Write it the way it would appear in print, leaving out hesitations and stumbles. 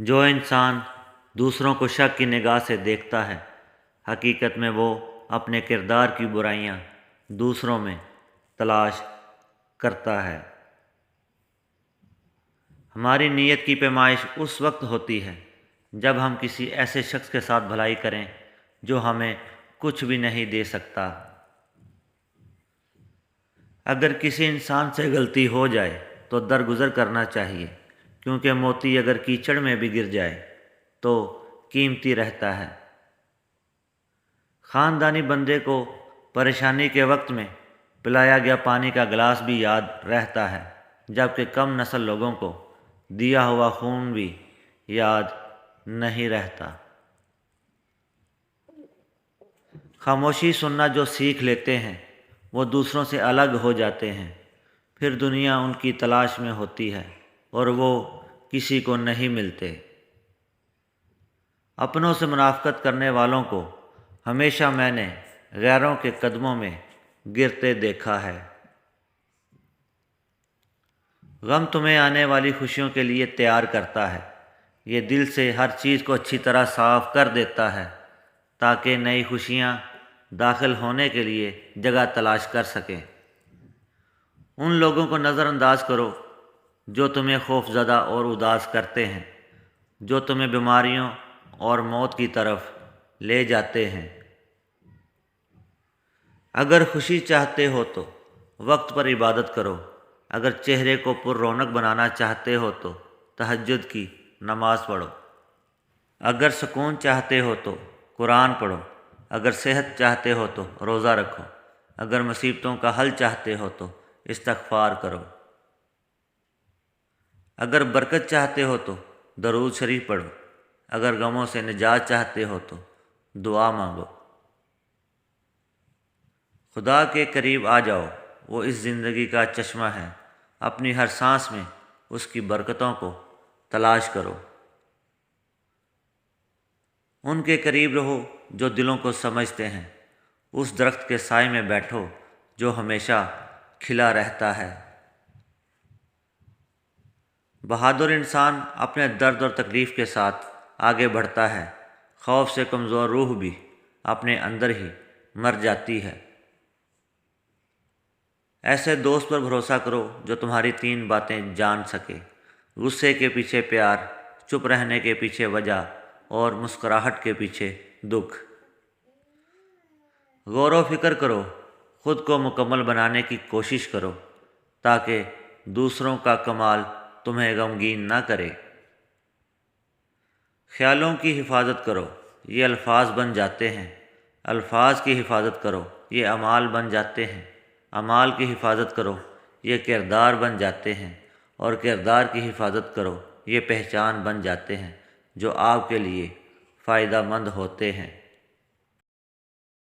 جو انسان دوسروں کو شک کی نگاہ سے دیکھتا ہے، حقیقت میں وہ اپنے کردار کی برائیاں دوسروں میں تلاش کرتا ہے۔ ہماری نیت کی پیمائش اس وقت ہوتی ہے جب ہم کسی ایسے شخص کے ساتھ بھلائی کریں جو ہمیں کچھ بھی نہیں دے سکتا۔ اگر کسی انسان سے غلطی ہو جائے تو درگزر کرنا چاہیے، کیونکہ موتی اگر کیچڑ میں بھی گر جائے تو قیمتی رہتا ہے۔ خاندانی بندے کو پریشانی کے وقت میں پلایا گیا پانی کا گلاس بھی یاد رہتا ہے، جبکہ کم نسل لوگوں کو دیا ہوا خون بھی یاد نہیں رہتا۔ خاموشی سننا جو سیکھ لیتے ہیں وہ دوسروں سے الگ ہو جاتے ہیں، پھر دنیا ان کی تلاش میں ہوتی ہے اور وہ کسی کو نہیں ملتے۔ اپنوں سے منافقت کرنے والوں کو ہمیشہ میں نے غیروں کے قدموں میں گرتے دیکھا ہے۔ غم تمہیں آنے والی خوشیوں کے لیے تیار کرتا ہے، یہ دل سے ہر چیز کو اچھی طرح صاف کر دیتا ہے تاکہ نئی خوشیاں داخل ہونے کے لیے جگہ تلاش کر سکیں۔ ان لوگوں کو نظر انداز کرو جو تمہیں خوف زدہ اور اداس کرتے ہیں، جو تمہیں بیماریوں اور موت کی طرف لے جاتے ہیں۔ اگر خوشی چاہتے ہو تو وقت پر عبادت کرو، اگر چہرے کو پر رونق بنانا چاہتے ہو تو تہجد کی نماز پڑھو، اگر سکون چاہتے ہو تو قرآن پڑھو، اگر صحت چاہتے ہو تو روزہ رکھو، اگر مصیبتوں کا حل چاہتے ہو تو استغفار کرو، اگر برکت چاہتے ہو تو درود شریف پڑھو، اگر غموں سے نجات چاہتے ہو تو دعا مانگو۔ خدا کے قریب آ جاؤ، وہ اس زندگی کا چشمہ ہے، اپنی ہر سانس میں اس کی برکتوں کو تلاش کرو۔ ان کے قریب رہو جو دلوں کو سمجھتے ہیں، اس درخت کے سائے میں بیٹھو جو ہمیشہ کھلا رہتا ہے۔ بہادر انسان اپنے درد اور تکلیف کے ساتھ آگے بڑھتا ہے، خوف سے کمزور روح بھی اپنے اندر ہی مر جاتی ہے۔ ایسے دوست پر بھروسہ کرو جو تمہاری 3 باتیں جان سکے: غصے کے پیچھے پیار، چپ رہنے کے پیچھے وجہ اور مسکراہٹ کے پیچھے دکھ۔ غور و فکر کرو، خود کو مکمل بنانے کی کوشش کرو تاکہ دوسروں کا کمال تمہیں غمگین نہ کرے۔ خیالوں کی حفاظت کرو، یہ الفاظ بن جاتے ہیں، الفاظ کی حفاظت کرو، یہ اعمال بن جاتے ہیں، اعمال کی حفاظت کرو، یہ کردار بن جاتے ہیں، اور کردار کی حفاظت کرو، یہ پہچان بن جاتے ہیں جو آپ کے لیے فائدہ مند ہوتے ہیں۔